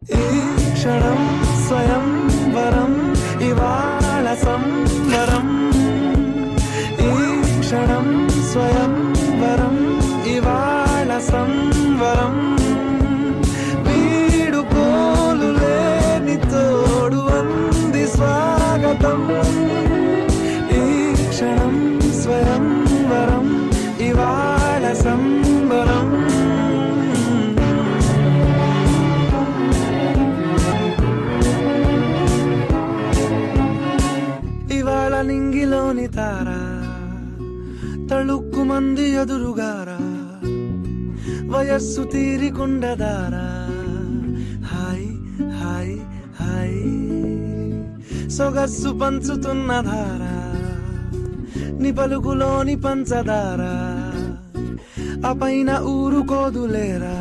ఈ క్షణం స్వయంవరం ఇవాళ సంవరం ఈ క్షణం స్వయంవరం ఇవాళ సంవరం వీడుకోలు లేని తోడు అంది స్వాగతం ఈ క్షణం స్వయంవరం ఇవాళ సంవరం ఇవాళ నింగిలోని తారా తళుక్కు మంది ఎదురుగారా వయస్సు తీరికుండదారా హాయ్ హాయ్ హాయ్ సొగస్సు పంచుతున్న ధారా ని పలుకులోని పంచదారా ఆ పైన ఊరుకోదులేరా